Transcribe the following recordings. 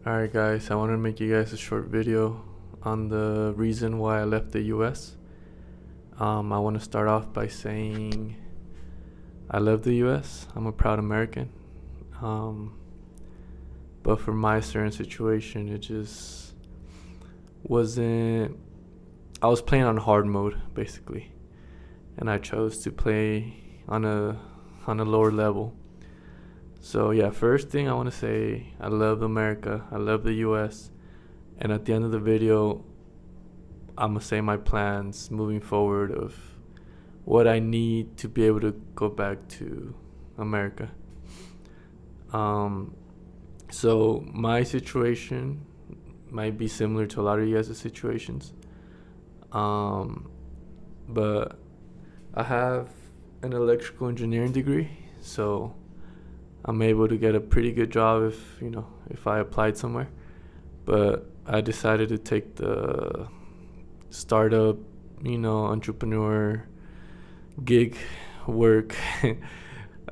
Alright, guys, I wanted to make you guys a short video on the reason why I left the US. I want to start off by saying I love the US. I'm a proud American. Um, but for my certain situation, it just wasn't. I was playing on hard mode, basically, and I chose to play on a lower level. So yeah, first thing I want to say, I love America. I love the US. And at the end of the video, I'm gonna say my plans moving forward of what I need to be able to go back to America. Um, so my situation might be similar to a lot of you guys' situations. Um, but I have an electrical engineering degree, so I'm able to get a pretty good job if I applied somewhere. But I decided to take the startup, entrepreneur gig work,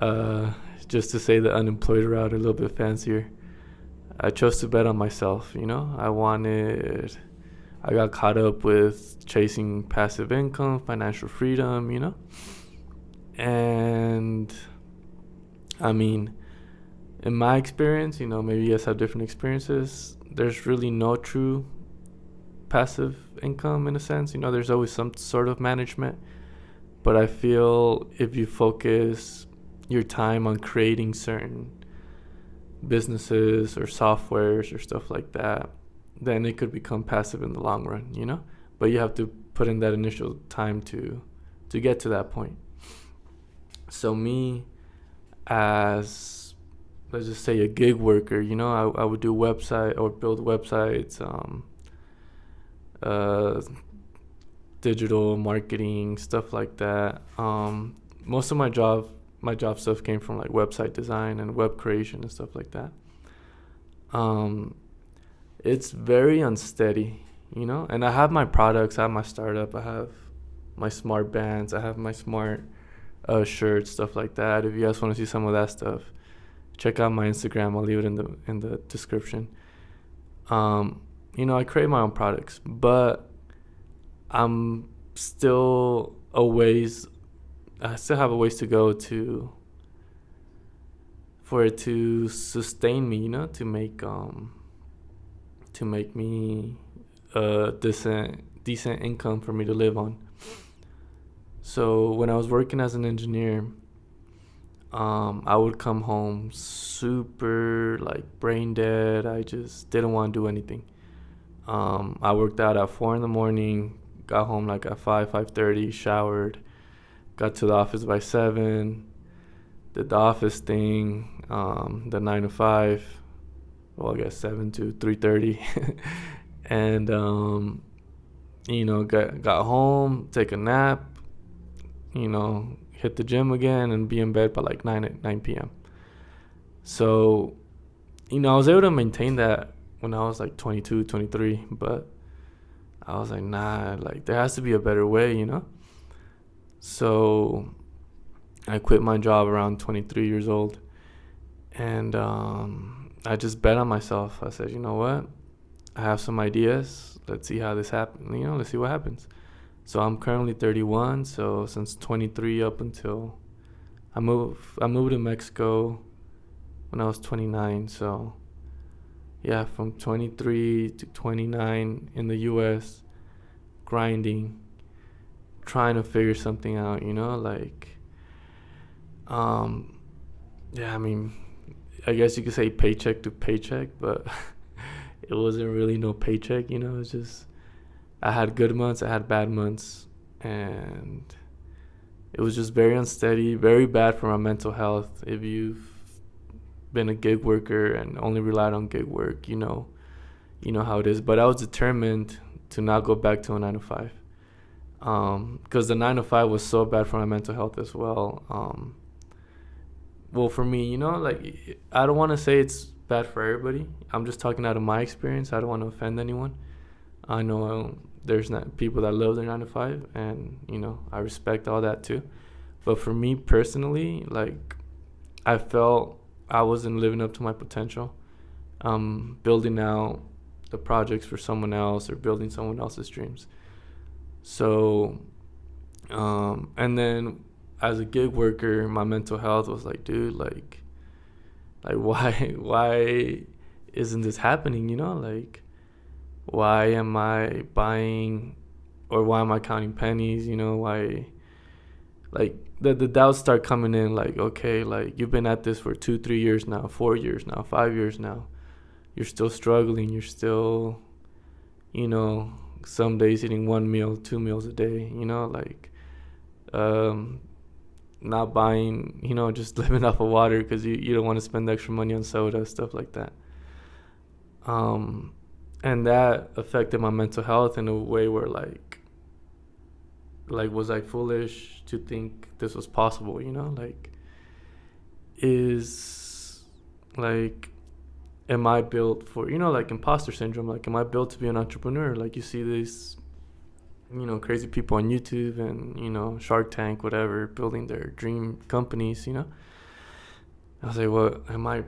uh, just to say the unemployed route a little bit fancier. I chose to bet on myself. I got caught up with chasing passive income, financial freedom, and I mean, in my experience, maybe you guys have different experiences. There's really no true passive income in a sense. There's always some sort of management. But I feel if you focus your time on creating certain businesses or softwares or stuff like that, then it could become passive in the long run. But you have to put in that initial time to get to that point. So me, as let's just say a gig worker, I would do website or build websites, uh, digital marketing, stuff like that. Most of my job stuff came from like website design and web creation and stuff like that. Um, it's very unsteady, and I have my products, I have my startup, I have my smart bands, I have my smart shirts, stuff like that. If you guys want to see some of that stuff, check out my Instagram. I'll leave it in the description. I create my own products, but I'm still a ways. I still have a ways to go for it to sustain me. To make me a decent income for me to live on. So when I was working as an engineer, I would come home super like brain dead. I just didn't want to do anything. I worked out at 4 in the morning, got home like at 5:30, showered, got to the office by 7, did the office thing, the 9 to 5. Well, I guess 7 to 3:30, and got home, take a nap, hit the gym again, and be in bed by like 9 p.m. So, I was able to maintain that when I was like 22, 23, but I was like, nah, like there has to be a better way. So I quit my job around 23 years old, and I just bet on myself. I said, you know what? I have some ideas. Let's see how this happens. Let's see what happens. So I'm currently 31. So since 23 up until I moved to Mexico when I was 29. So yeah, from 23 to 29 in the US, grinding, trying to figure something out, yeah, I mean, I guess you could say paycheck to paycheck, but it wasn't really no paycheck, it's just I had good months, I had bad months, and it was just very unsteady, very bad for my mental health. If you've been a gig worker and only relied on gig work, you know how it is. But I was determined to not go back to a 9 to 5, because the 9 to 5 was so bad for my mental health as well. Well, for me, like I don't want to say it's bad for everybody. I'm just talking out of my experience. I don't want to offend anyone. I know there's not people that love their 9 to 5, and I respect all that too. But for me personally, like I felt I wasn't living up to my potential. building out the projects for someone else or building someone else's dreams. So, and then as a gig worker, my mental health was like, dude, like why isn't this happening? Like, why am I buying, or why am I counting pennies? Why, like the doubts start coming in, like, okay, like you've been at this for 2-3 years now, 4 years now, 5 years now. You're still struggling. You're still, some days eating 1 meal, 2 meals a day, like, not buying, just living off of water because you don't want to spend extra money on soda, stuff like that. And that affected my mental health in a way where like was I foolish to think this was possible? Like, is like, am I built for, like imposter syndrome? Like, am I built to be an entrepreneur? Like, you see these, crazy people on YouTube and, Shark Tank, whatever, building their dream companies, I was like, what, am I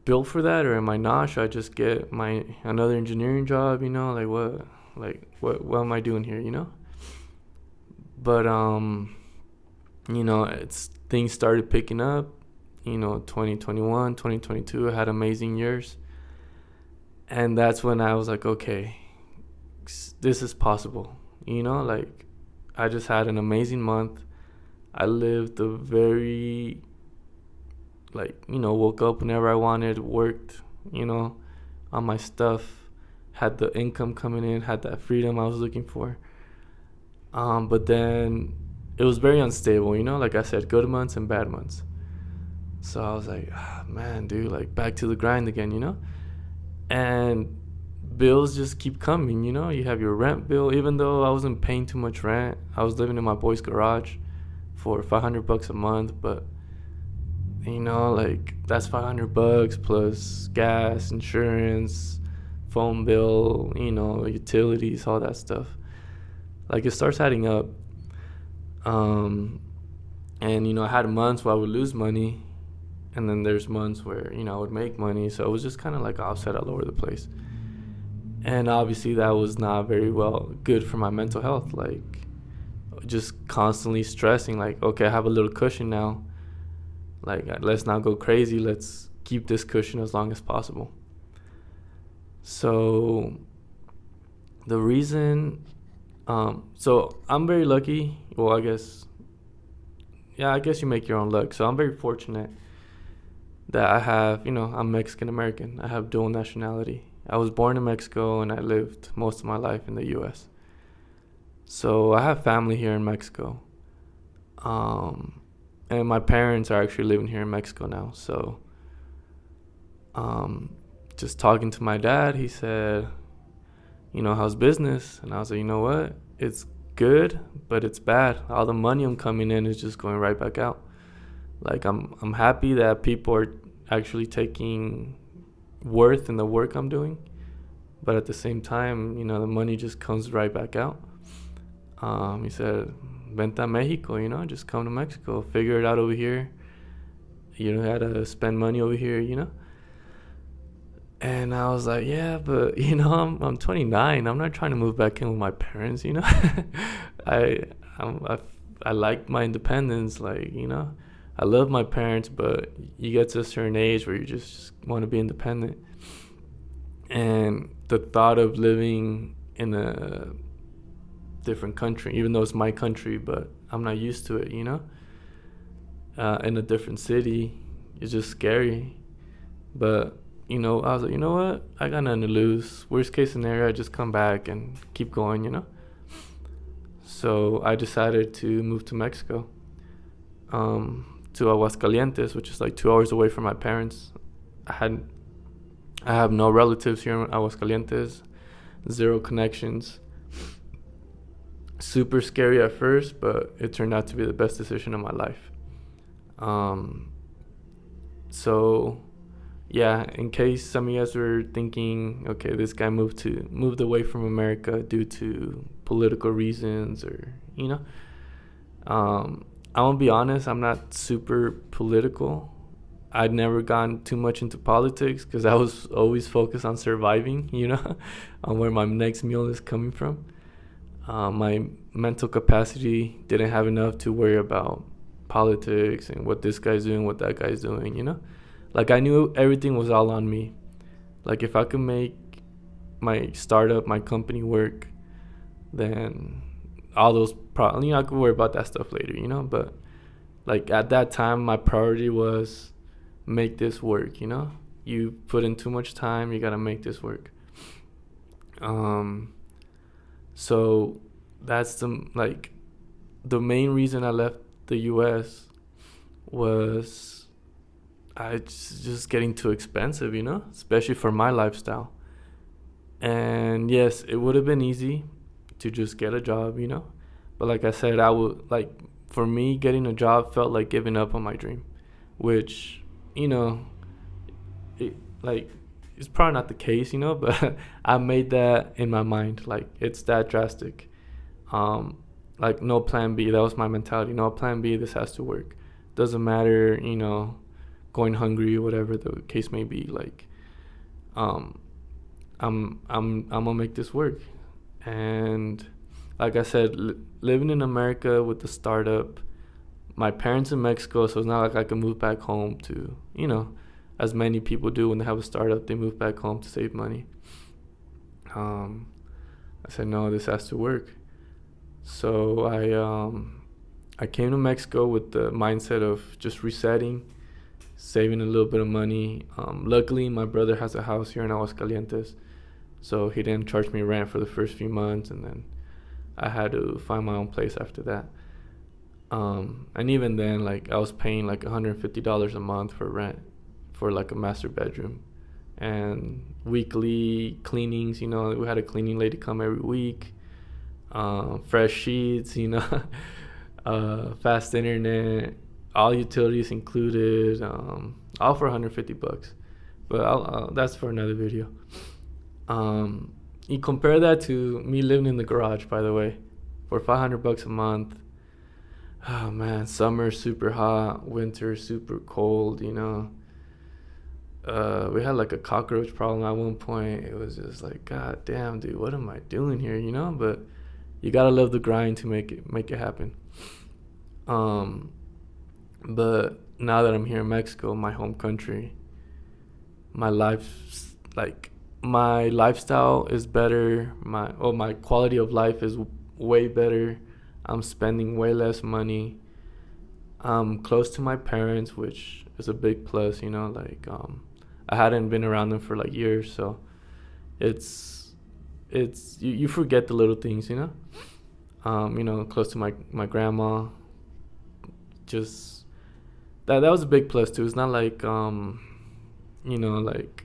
built for that, or am I not? Should I just get another engineering job, what am I doing here, But, it's things started picking up, 2021, 2022, I had amazing years. And that's when I was like, okay, this is possible. Like, I just had an amazing month. I lived a very, woke up whenever I wanted, worked, on my stuff, had the income coming in, had that freedom I was looking for. But then it was very unstable, like I said, good months and bad months. So I was like, man, dude, like back to the grind again, And bills just keep coming, You have your rent bill. Even though I wasn't paying too much rent, I was living in my boy's garage for $500 a month. But, like that's $500 plus gas, insurance, phone bill, utilities, all that stuff. Like, it starts adding up. And, I had months where I would lose money. And then there's months where, I would make money. So it was just kind of like offset all over the place. And obviously that was not very good for my mental health. Like, just constantly stressing, like, okay, I have a little cushion now. Like, let's not go crazy. Let's keep this cushion as long as possible. So the reason, so I'm very lucky. Well, I guess you make your own luck. So I'm very fortunate that I have, I'm Mexican American. I have dual nationality. I was born in Mexico and I lived most of my life in the U.S. So I have family here in Mexico. And my parents are actually living here in Mexico now. So just talking to my dad, he said, how's business? And I was like, you know what? It's good, but it's bad. All the money I'm coming in is just going right back out. Like, I'm happy that people are actually taking worth in the work I'm doing, but at the same time, the money just comes right back out. He said, vente a Mexico, just come to Mexico, figure it out over here. You don't have to spend money over here, And I was like, yeah, but I'm 29. I'm not trying to move back in with my parents, I like my independence, like, I love my parents, but you get to a certain age where you just want to be independent. And the thought of living in a different country, even though it's my country, but I'm not used to it, in a different city, it's just scary. But, I was like, you know what? I got nothing to lose. Worst case scenario, I just come back and keep going, So I decided to move to Mexico. To Aguascalientes, which is like 2 hours away from my parents. I have no relatives here in Aguascalientes, 0 connections. Super scary at first, but it turned out to be the best decision of my life. So yeah, in case some of you guys were thinking, okay, this guy moved away from America due to political reasons, or I'm gonna be honest, I'm not super political. I'd never gone too much into politics because I was always focused on surviving, on where my next meal is coming from. My mental capacity didn't have enough to worry about politics and what this guy's doing, what that guy's doing. Like, I knew everything was all on me. Like, if I could make my startup, my company work, then all those problems, I could worry about that stuff later. But like at that time, my priority was make this work. You put in too much time, you gotta make this work. So that's the main reason I left the US was just getting too expensive, especially for my lifestyle. And yes, it would have been easy to just get a job. But like I said, I would for me, getting a job felt like giving up on my dream, which, it, like, it's probably not the case, but I made that in my mind. Like, it's that drastic. Like, no plan B. That was my mentality. No plan B. This has to work. Doesn't matter, going hungry, whatever the case may be. Like, I'm gonna make this work. And like I said, living in America with the startup, my parents in Mexico, so it's not like I can move back home to, as many people do when they have a startup, they move back home to save money. I said, no, this has to work. So I came to Mexico with the mindset of just resetting, saving a little bit of money. Luckily, my brother has a house here in Aguascalientes, so he didn't charge me rent for the first few months, and then I had to find my own place after that. And even then, like, I was paying like $150 a month for rent for like a master bedroom, and weekly cleanings. We had a cleaning lady come every week. Fresh sheets, fast internet, all utilities included, all for $150. But that's for another video. You compare that to me living in the garage, by the way, for $500 a month. Oh man, summer super hot, winter super cold. We had like a cockroach problem at one point. It was just like, God damn, dude, what am I doing here? But you gotta love the grind to make it happen. But now that I'm here in Mexico, my home country, my lifestyle is better. My quality of life is way better. I'm spending way less money. I'm close to my parents, which is a big plus. I hadn't been around them for like years, so it's you forget the little things. Close to my grandma. Just that was a big plus too. It's not like like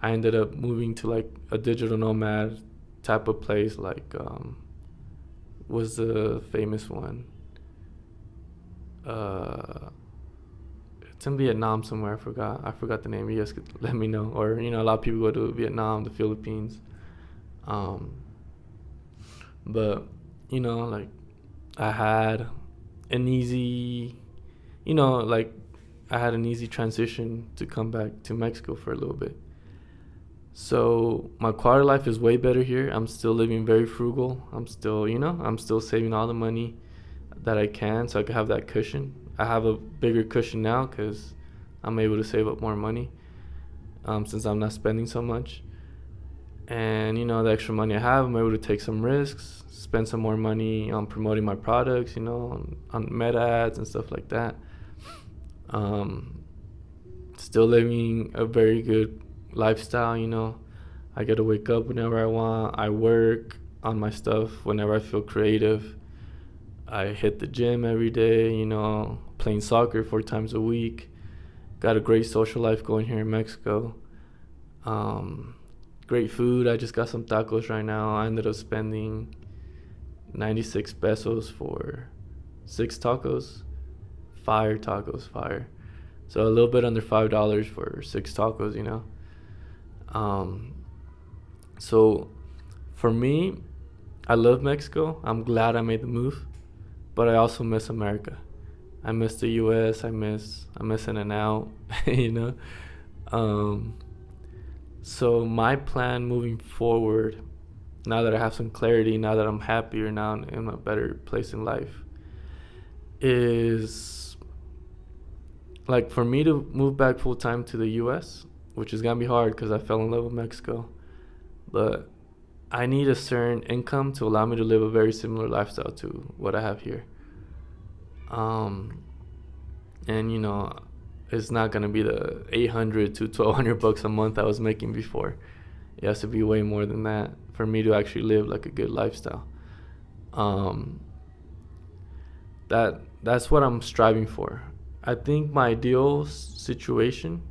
I ended up moving to like a digital nomad type of place, like was the famous one. It's in Vietnam somewhere. I forgot the name. You guys could let me know. Or a lot of people go to Vietnam, the Philippines. But like I had an easy, I had an easy transition to come back to Mexico for a little bit. So my quality of life is way better here. I'm still living very frugal. I'm still saving all the money that I can so I can have that cushion. I have a bigger cushion now because I'm able to save up more money since I'm not spending so much. And the extra money I have, I'm able to take some risks, spend some more money on promoting my products, on meta ads and stuff like that. Still living a very good lifestyle. I get to wake up whenever I want. I work on my stuff whenever I feel creative. I hit the gym every day, playing soccer 4 times a week. Got a great social life going here in Mexico. Great food. I just got some tacos right now. I ended up spending 96 pesos for 6 tacos. Fire tacos, fire. So a little bit under $5 for 6 tacos, So for me, I love Mexico. I'm glad I made the move, but I also miss America. I miss the US. I miss In-N-Out, you know. Um, so my plan moving forward, now that I have some clarity, now that I'm happier, now in a better place in life, is like for me to move back full time to the US, which is gonna be hard because I fell in love with Mexico. But I need a certain income to allow me to live a very similar lifestyle to what I have here. Um, and it's not gonna be the 800 to 1,200 bucks a month I was making before. It has to be way more than that for me to actually live like a good lifestyle. Um, that's what I'm striving for. I think my ideal situation.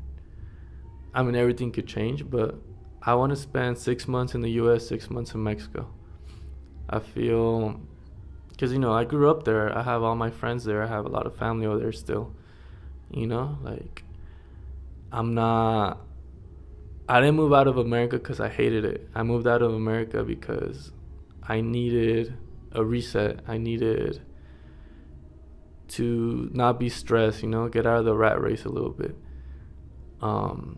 I mean, everything could change, but I want to spend 6 months in the U.S., 6 months in Mexico. I feel because I grew up there. I have all my friends there. I have a lot of family over there still. Like I'm not. I didn't move out of America because I hated it. I moved out of America because I needed a reset. I needed to not be stressed. Get out of the rat race a little bit. Um,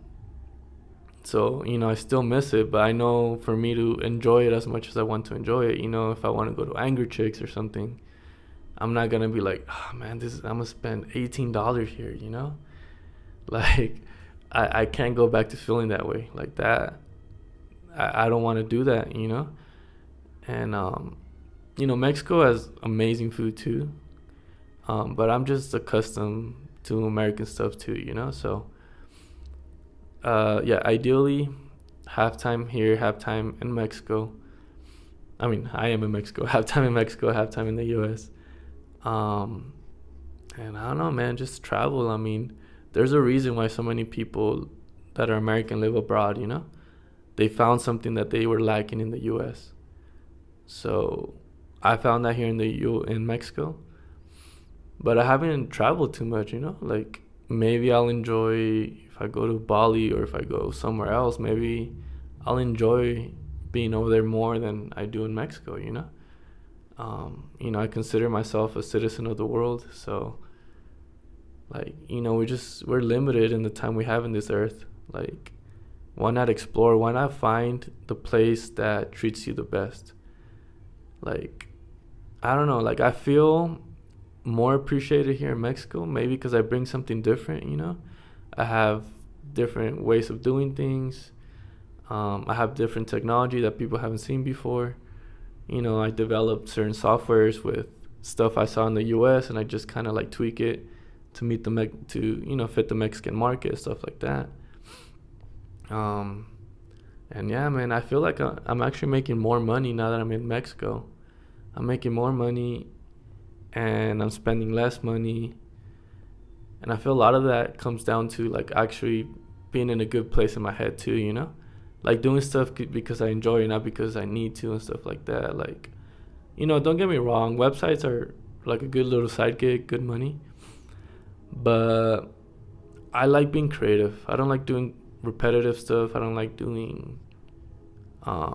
So, I still miss it, but I know for me to enjoy it as much as I want to enjoy it, if I want to go to Angry Chicks or something, I'm not gonna be like, oh man, I'm gonna spend $18 here. Like, I can't go back to feeling that way like that. I don't want to do that. And Mexico has amazing food too. But I'm just accustomed to American stuff too. So yeah, ideally, halftime here, halftime in Mexico. I mean, I am in Mexico. Halftime in Mexico, halftime in the U.S. Um, and I don't know, man. Just travel. I mean, there's a reason why so many people that are American live abroad. They found something that they were lacking in the U.S. So I found that here in Mexico, but I haven't traveled too much. Like maybe I'll enjoy if I go to Bali or if I go somewhere else, maybe I'll enjoy being over there more than I do in Mexico. I consider myself a citizen of the world, so like, we're limited in the time we have in this earth. Like, why not explore? Why not find the place that treats you the best? Like, I don't know, like I feel more appreciated here in Mexico, maybe because I bring something different. I have different ways of doing things. I have different technology that people haven't seen before. I developed certain softwares with stuff I saw in the U.S. and I just kind of like tweak it to meet fit the Mexican market, stuff like that. And yeah, man, I feel like I'm actually making more money now that I'm in Mexico. I'm making more money and I'm spending less money. And I feel a lot of that comes down to like actually being in a good place in my head too. Like doing stuff because I enjoy it, not because I need to and stuff like that. Like, don't get me wrong, websites are like a good little side gig, good money. But I like being creative. I don't like doing repetitive stuff. I don't like doing, I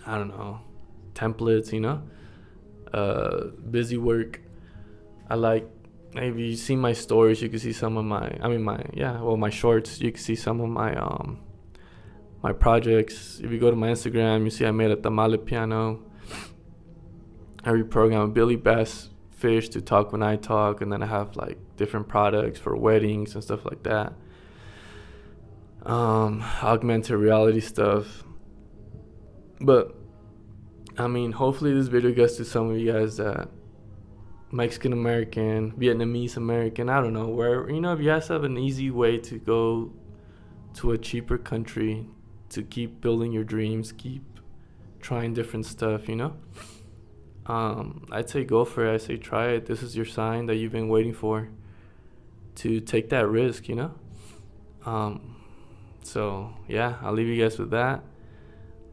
don't know, templates, busy work. I like, maybe you see my stories, you can see some of my shorts, you can see some of my projects. If you go to my Instagram, you see I made a tamale piano. I reprogram Billy Bass Fish to talk when I talk, and then I have like different products for weddings and stuff like that. Augmented reality stuff. But I mean, hopefully this video gets to some of you guys that Mexican American, Vietnamese American, I don't know, where, if you guys have an easy way to go to a cheaper country to keep building your dreams, keep trying different stuff, I'd say go for it. I say try it. This is your sign that you've been waiting for to take that risk, So yeah, I'll leave you guys with that.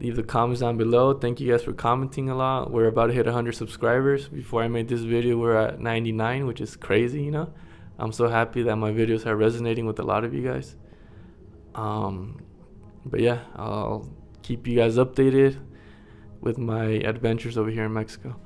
Leave the comments down below. Thank you guys for commenting a lot. We're about to hit 100 subscribers. Before I made this video, we're at 99, which is crazy, I'm so happy that my videos are resonating with a lot of you guys. But yeah, I'll keep you guys updated with my adventures over here in Mexico.